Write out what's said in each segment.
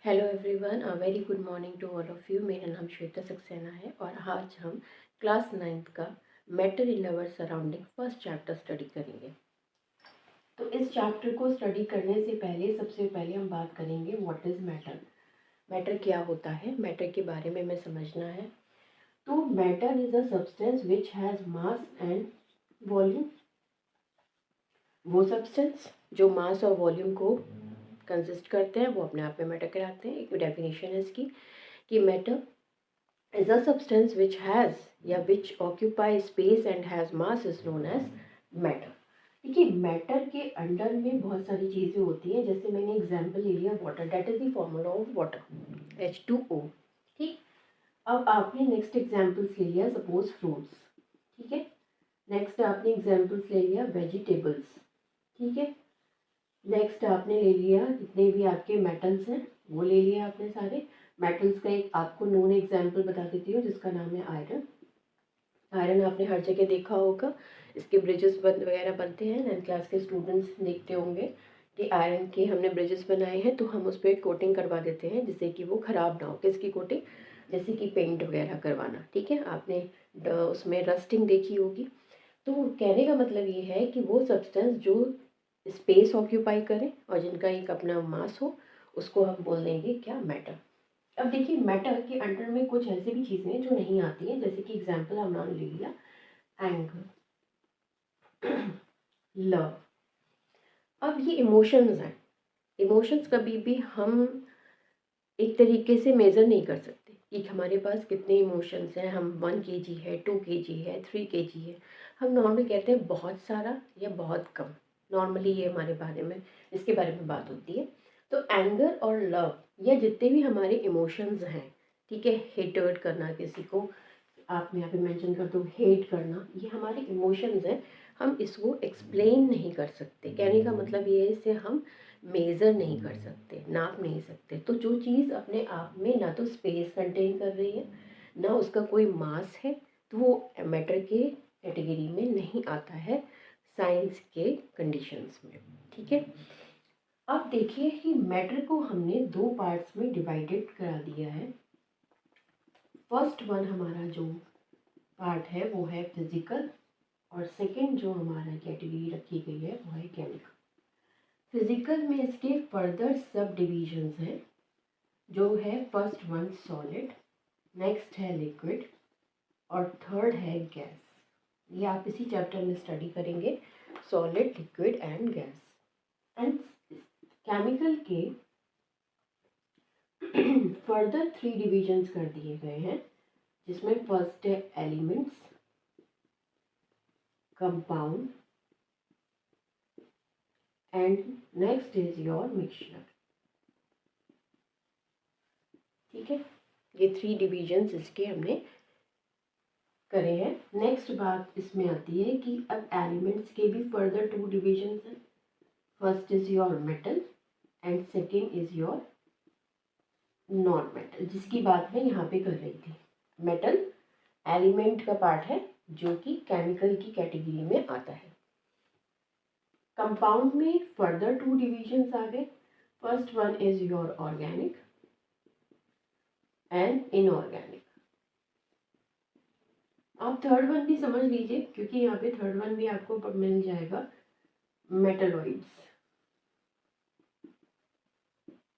Hello everyone, very good morning to all of you. मेरा नाम श्वेता सक्सेना है और आज हम क्लास 9th का matter in our surrounding first chapter study करेंगे। तो इस चैप्टर को स्टडी करने से पहले सबसे पहले हम बात करेंगे व्हाट इज़ मैटर। मैटर क्या होता है, मैटर के बारे में हमें समझना है। तो matter is a substance which has mass and volume. वो सब्सटेंस जो मास और वॉल्यूम को कंसिस्ट करते हैं वो अपने आप में मैटर कहलाते हैं। एक डेफिनेशन है इसकी कि matter is a substance which has या which occupies space and has mass is known as matter। देखिए मैटर के अंडर में बहुत सारी चीज़ें होती हैं। जैसे मैंने एग्जांपल ले लिया water, that is the formula of water H2O। ठीक, अब आपने नेक्स्ट एग्जांपल्स ले लिया सपोज फ्रूट्स। ठीक है, नेक्स्ट आपने एग्जांपल्स ले लिया वेजिटेबल्स। ठीक है, नेक्स्ट आपने ले लिया जितने भी आपके मेटल्स हैं वो ले लिया आपने सारे। मेटल्स का एक आपको नोन एग्जांपल बता देती हूँ जिसका नाम है आयरन। आयरन आपने हर जगह देखा होगा, इसके ब्रिजेस वगैरह बनते हैं। 9th क्लास के स्टूडेंट्स देखते होंगे कि आयरन के हमने ब्रिजेस बनाए हैं तो हम उस पर कोटिंग करवा देते हैं जिससे कि वो ख़राब ना हो। किसकी कोटिंग? जैसे कि पेंट वगैरह करवाना। ठीक है, आपने उसमें रस्टिंग देखी होगी। तो कहने का मतलब ये है कि वो सब्सटेंस जो स्पेस ऑक्यूपाई करें और जिनका एक अपना मास हो उसको हम बोल देंगे क्या? मैटर। अब देखिए मैटर के अंडर में कुछ ऐसी भी चीज़ें हैं जो नहीं आती हैं। जैसे कि एग्जांपल हमने ले लिया एंगर, लव। अब ये इमोशंस हैं। इमोशंस कभी भी हम एक तरीके से मेज़र नहीं कर सकते कि हमारे पास कितने इमोशंस हैं। हम 1 kg है, 2 kg है, 3 kg है। हम नॉर्मली कहते हैं बहुत सारा या बहुत कम। नॉर्मली ये हमारे बारे में इसके बारे में बात होती है। तो एंगर और लव या जितने भी हमारे इमोशंस हैं, ठीक है, हेटर्ड करना किसी को, आप यहाँ पे मेंशन कर दो हेट करना, ये हमारे इमोशंस हैं। हम इसको एक्सप्लेन नहीं कर सकते। कहने का मतलब ये है इसे हम मेज़र नहीं कर सकते, नाप नहीं सकते। तो जो चीज़ अपने आप में ना तो स्पेस कंटेन कर रही है ना उसका कोई मास है तो वो मैटर के कैटेगरी में नहीं आता है साइंस के कंडीशंस में। ठीक है, अब देखिए कि मैटर को हमने 2 पार्ट्स में डिवाइडेड करा दिया है। फर्स्ट वन हमारा जो पार्ट है वो है फिजिकल और सेकंड जो हमारा कैटेगरी रखी गई है वो है केमिकल। फिजिकल में इसके फर्दर सब डिविजन्स हैं जो है फर्स्ट वन सॉलिड, नेक्स्ट है लिक्विड और थर्ड है गैस। ये आप इसी चैप्टर में स्टडी करेंगे, solid, liquid and gas. And chemical के फर्दर 3 डिविजन्स कर दिए गए हैं जिसमें फर्स्ट है elements, compound and next is your mixture. ठीक है, ये 3 डिविजन्स इसके हमने करे हैं। नेक्स्ट बात इसमें आती है कि अब एलिमेंट्स के भी फर्दर 2 डिविजन्स हैं। First is your metal and second is your non metal, जिसकी बात मैं यहाँ पे कर रही थी। मेटल एलिमेंट का पार्ट है जो कि केमिकल की कैटेगरी में आता है। कंपाउंड में फर्दर 2 डिविजन्स आ गए। First one is your organic and inorganic. आप थर्ड वन भी समझ लीजिए क्योंकि यहाँ पे थर्ड वन भी आपको मिल जाएगा, मेटलॉइड्स।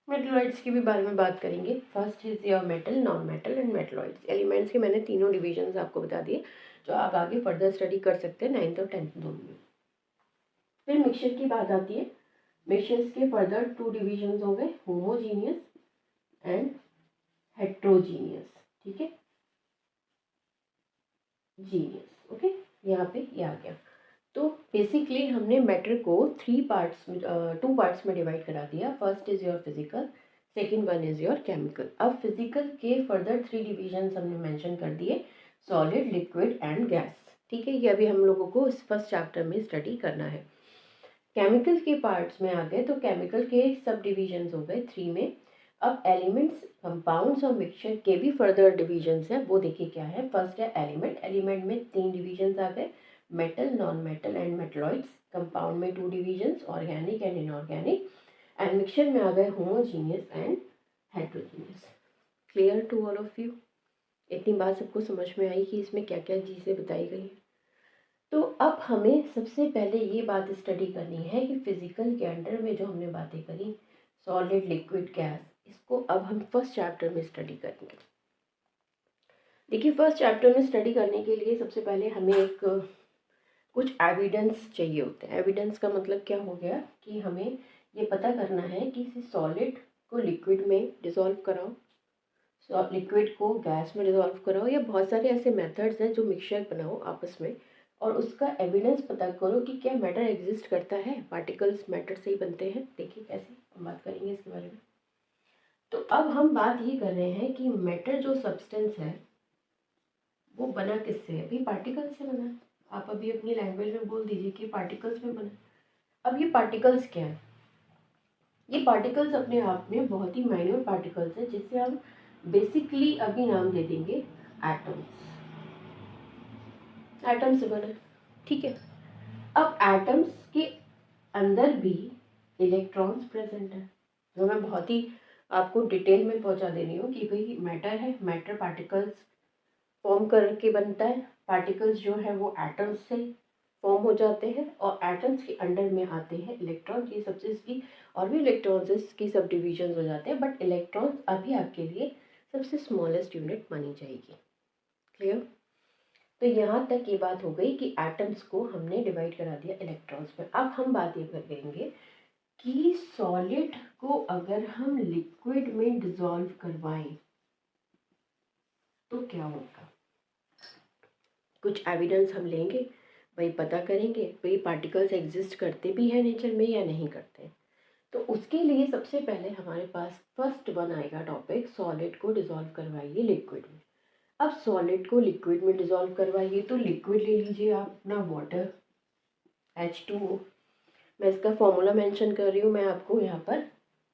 मेटलॉइड्स के भी बारे में बात करेंगे। First is your metal, non metal and metalloids. Elements के मैंने तीनों डिविजन्स आपको बता दिए जो आप आगे फर्दर स्टडी कर सकते हैं 9th और 10th दोनों में। फिर मिक्सचर की बात आती है। मिक्सचर्स के फर्दर 2 डिविजन्स हो गए, होमोजीनियस एंड हेट्रोजीनियस। ठीक है, जीनियस। ओके, यहाँ पे ये आ गया। तो बेसिकली हमने मैटर को 2 पार्ट्स में डिवाइड करा दिया। First is your physical, second one is your chemical. अब फिजिकल के फर्दर 3 डिविजन्स हमने मेंशन कर दिए, सॉलिड, लिक्विड एंड गैस। ठीक है, ये अभी हम लोगों को इस फर्स्ट चैप्टर में स्टडी करना है। केमिकल के पार्ट्स में आ गए तो केमिकल के सब डिविजन्स हो गए 3 में। अब एलिमेंट्स, कंपाउंड्स और मिक्सचर के भी फर्दर डिविजन्स हैं, वो देखिए क्या है। फर्स्ट है एलिमेंट। एलिमेंट में 3 डिविजन्स आ गए, metal, non metal and metalloids. Compound में 2 divisions, organic and inorganic. And mixture में आ गए homogeneous and heterogeneous. Clear to all of you? इतनी बात सबको समझ में आई कि इसमें क्या क्या चीज़ें बताई गई हैं। तो अब हमें सबसे पहले ये बात स्टडी करनी है कि फिजिकल के अंडर में जो हमने बातें करी, सॉलिड, लिक्विड, गैस, इसको अब हम फर्स्ट चैप्टर में स्टडी करेंगे। देखिए, फर्स्ट चैप्टर में स्टडी करने के लिए सबसे पहले हमें एक कुछ एविडेंस चाहिए होते हैं। एविडेंस का मतलब क्या हो गया कि हमें ये पता करना है कि सॉलिड को लिक्विड में डिसॉल्व कराओ, लिक्विड को गैस में डिसॉल्व कराओ, या बहुत सारे ऐसे मेथड्स हैं जो मिक्सचर बनाओ आपस में और उसका एविडेंस पता करो कि क्या मैटर एग्जिस्ट करता है, पार्टिकल्स मैटर से ही बनते हैं। देखिए कैसे हम बात करेंगे इसके बारे में। तो अब हम बात ये कर रहे हैं कि मैटर जो सब्सटेंस है वो बना किससे है? अभी पार्टिकल्स से बना है। आप अभी अपनी लैंग्वेज में बोल दीजिए कि पार्टिकल्स में बना। अब ये पार्टिकल्स क्या है? ये पार्टिकल्स अपने आप में बहुत ही माइन्यूट पार्टिकल्स हैं जिससे हम बेसिकली अभी नाम दे देंगे एटम्स। एटम से बना, ठीक है। अब एटम्स के अंदर भी इलेक्ट्रॉन्स प्रेजेंट है, जो मैं बहुत ही आपको डिटेल में पहुंचा दे रही हूँ कि भाई मैटर है, मैटर पार्टिकल्स फॉर्म करके बनता है। पार्टिकल्स जो है वो एटम्स से फॉर्म हो जाते हैं और एटम्स के अंडर में आते हैं इलेक्ट्रॉन्स। ये सबसे इसकी और भी इलेक्ट्रॉन्स की सब डिविजन हो जाते हैं, बट इलेक्ट्रॉन्स अभी आपके लिए सबसे स्मॉलेस्ट यूनिट मानी जाएगी। क्लियर? तो यहाँ तक ये बात हो गई कि एटम्स को हमने डिवाइड करा दिया इलेक्ट्रॉन्स में। अब हम बात ये करेंगे कि सॉलिड को अगर हम लिक्विड में डिसॉल्व करवाएं तो क्या होगा। कुछ एविडेंस हम लेंगे, वही पता करेंगे भाई पार्टिकल्स एग्जिस्ट करते भी हैं नेचर में या नहीं करते। तो उसके लिए सबसे पहले हमारे पास फर्स्ट वन आएगा टॉपिक, सॉलिड को डिसॉल्व करवाइए लिक्विड में। अब सॉलिड को लिक्विड में डिसॉल्व करवाइए तो लिक्विड ले लीजिए आप अपना वाटर, H2O। मैं इसका फॉर्मूला मेंशन कर रही हूँ, मैं आपको यहाँ पर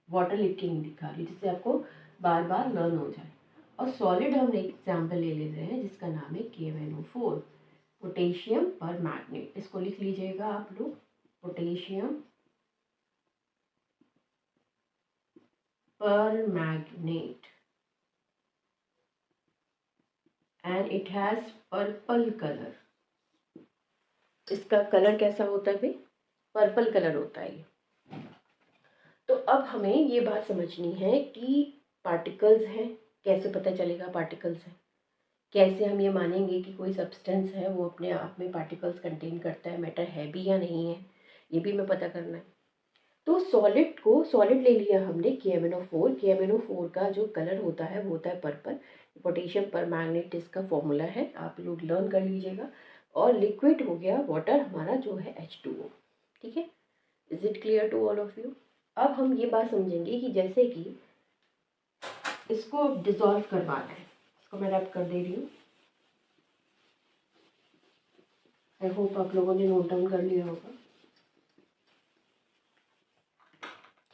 वाटर लिख के नहीं दिखा रही जिससे आपको बार बार लर्न हो जाए। और सॉलिड हम एक एग्जाम्पल ले रहे हैं जिसका नाम है KMnO4, पोटेशियम पर मैग्नेट। इसको लिख लीजिएगा आप लोग, पोटेशियम पर magnet, and it has purple colour. इसका कलर कैसा होता है भाई? पर्पल कलर होता है। तो अब हमें ये बात समझनी है कि पार्टिकल्स हैं, कैसे पता चलेगा पार्टिकल्स हैं? कैसे हम ये मानेंगे कि कोई सब्सटेंस है वो अपने आप में पार्टिकल्स कंटेन करता है, मैटर है भी या नहीं है, ये भी हमें पता करना है। तो सॉलिड ले लिया हमने KMnO4। KMnO4 का जो कलर होता है वो होता है पर्पल। पोटेशियम पर मैग्नेट इसका फॉर्मूला है, आप लोग लर्न कर लीजिएगा। और लिक्विड हो गया वाटर हमारा जो है H2O। ठीक है, is it clear to all of you? अब हम ये बात समझेंगे कि जैसे कि इसको डिसॉल्व करवाना है, इसको मैं रब कर दे रही हूँ। आई होप आप लोगों ने नोट डाउन कर लिया होगा।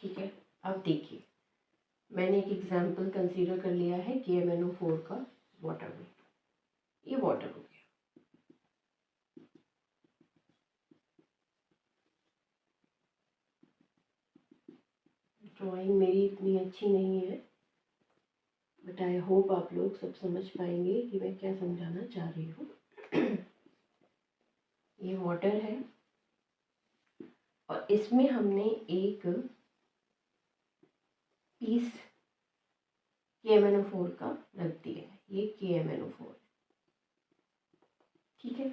ठीक है, अब देखिए मैंने एक एग्जाम्पल कंसीडर कर लिया है KMnO4 का वाटर में। ये वाटर हो गया। ड्राइंग मेरी इतनी अच्छी नहीं है, बट आई होप आप लोग सब समझ पाएंगे कि मैं क्या समझाना चाह रही हूँ। ये वाटर है और इसमें हमने एक पीस KMnO4 का रख दिया है, ये KMnO4। ठीक है,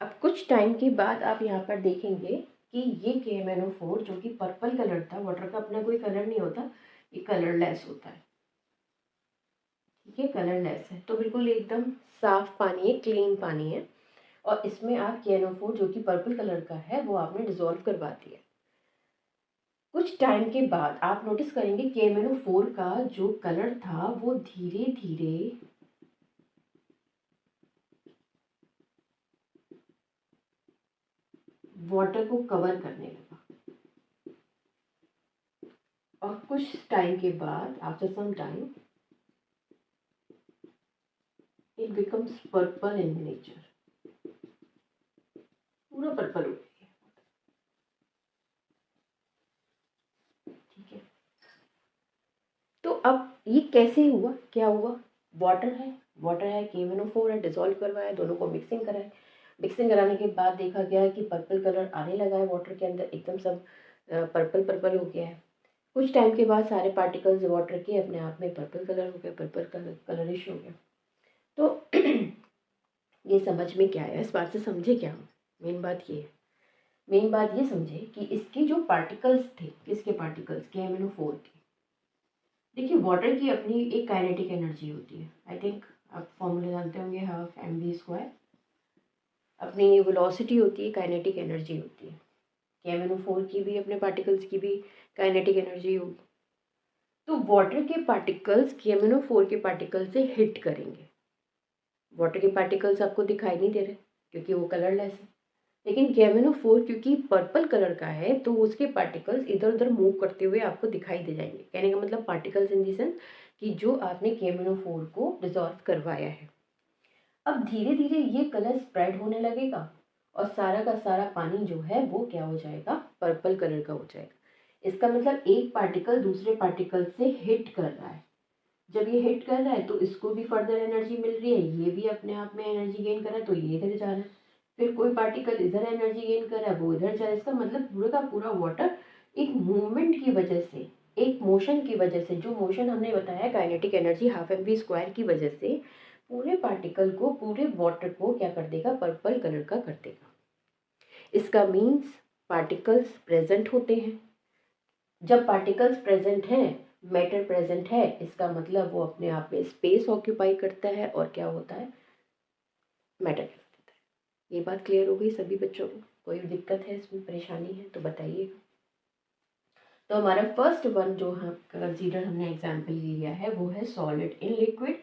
अब कुछ टाइम के बाद आप यहाँ पर देखेंगे कि ये KMnO4 जो कि पर्पल कलर था, वाटर का अपना कोई कलर नहीं होता, ये कलरलेस होता है। ठीक है, कलरलेस है तो बिल्कुल एकदम साफ पानी है, क्लीन पानी है। और इसमें आप KMnO4 जो कि पर्पल कलर का है वो आपने डिसॉल्व करवा दिया। कुछ टाइम के बाद आप नोटिस करेंगे KMnO4 का जो कलर था वो धीरे धीरे वाटर को कवर करने लगा। और कुछ टाइम के बाद after some time it becomes purple in nature, पूरा पर्पल हो गया। ठीक है, ये कैसे हुआ, क्या हुआ, वाटर है, KMnO4 है, डिसॉल्व करवाया, दोनों को मिक्सिंग कराए। मिक्सिंग कराने के बाद देखा गया है कि पर्पल कलर आने लगा है वाटर के अंदर, एकदम सब पर्पल पर्पल हो गया है। कुछ टाइम के बाद सारे पार्टिकल्स वाटर के अपने आप में पर्पल कलर हो गया, पर्पल कलर कलरिश हो गया। तो ये समझ में क्या आया, इस बात से समझे क्या हम? मेन बात ये है, मेन बात ये समझे कि इसके जो पार्टिकल्स थे, किसके पार्टिकल्स, KMnO4 के। देखिए वाटर की अपनी एक काइनेटिक एनर्जी होती है, आई थिंक आप फॉर्मूला जानते होंगे, हाफ mv²। अपनी वेलोसिटी होती है, काइनेटिक एनर्जी होती है। KMnO4 की भी, अपने पार्टिकल्स की भी काइनेटिक एनर्जी होगी। तो वाटर के पार्टिकल्स KMnO4 के पार्टिकल से हिट करेंगे। वाटर के पार्टिकल्स आपको दिखाई नहीं दे रहे क्योंकि वो कलरलेस है, लेकिन KMnO4 क्योंकि पर्पल कलर का है तो उसके पार्टिकल्स इधर उधर मूव करते हुए आपको दिखाई दे जाएंगे। कहने का मतलब पार्टिकल्स इन दी सेंस कि जो आपने KMnO4 को डिसॉल्व करवाया है। अब धीरे धीरे ये कलर स्प्रेड होने लगेगा और सारा का सारा पानी जो है वो क्या हो जाएगा, पर्पल कलर का हो जाएगा। इसका मतलब एक पार्टिकल दूसरे पार्टिकल से हिट कर रहा है। जब ये हिट कर रहा है तो इसको भी फर्दर एनर्जी मिल रही है, ये भी अपने आप में एनर्जी गेन कर रहा है, तो ये इधर जा रहा है। फिर कोई पार्टिकल इधर एनर्जी गेन कर रहा है, वो इधर जा रहा है। इसका मतलब पूरा का पूरा वाटर एक मूवमेंट की वजह से, एक मोशन की वजह से, जो मोशन हमने बताया काइनेटिक एनर्जी हाफ mv² की वजह से पूरे पार्टिकल को, पूरे वाटर को क्या कर देगा, पर्पल कलर का कर देगा। इसका मीन्स पार्टिकल्स प्रेजेंट होते हैं। जब पार्टिकल्स प्रेजेंट हैं, मैटर प्रेजेंट है, इसका मतलब वो अपने आप में स्पेस ऑक्यूपाई करता है और क्या होता है, मैटर कर देता है। ये बात क्लियर हो गई सभी बच्चों को? कोई दिक्कत है इसमें, परेशानी है तो बताइएगा। तो हमारा फर्स्ट वन जो हम कंसीडर हमने एग्जाम्पल लिया है वो है सॉलिड इन लिक्विड।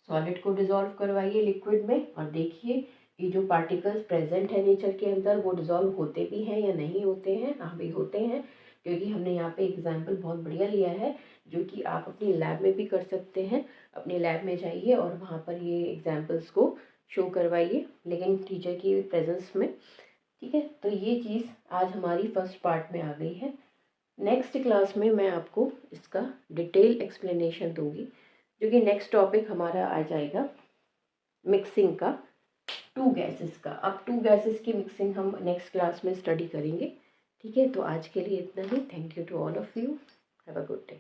सॉलिड को डिसॉल्व करवाइए लिक्विड में और देखिए कि जो पार्टिकल्स प्रेजेंट है नेचर के अंदर वो डिसॉल्व होते भी हैं या नहीं होते हैं। हाँ भी होते हैं, क्योंकि हमने यहाँ पे एग्जाम्पल बहुत बढ़िया लिया है जो कि आप अपनी लैब में भी कर सकते हैं। अपनी लैब में जाइए और वहाँ पर ये एग्जाम्पल्स को शो करवाइए, लेकिन टीचर की प्रेजेंस में। ठीक है, तो ये चीज़ आज हमारी फर्स्ट पार्ट में आ गई है। नेक्स्ट क्लास में मैं आपको इसका डिटेल एक्सप्लेनेशन दूंगी, जो कि नेक्स्ट टॉपिक हमारा आ जाएगा मिक्सिंग का, टू गैसेस का। अब टू गैसेस की मिक्सिंग हम नेक्स्ट क्लास में स्टडी करेंगे। ठीक है, तो आज के लिए इतना ही। Thank you to all of you, have a good day.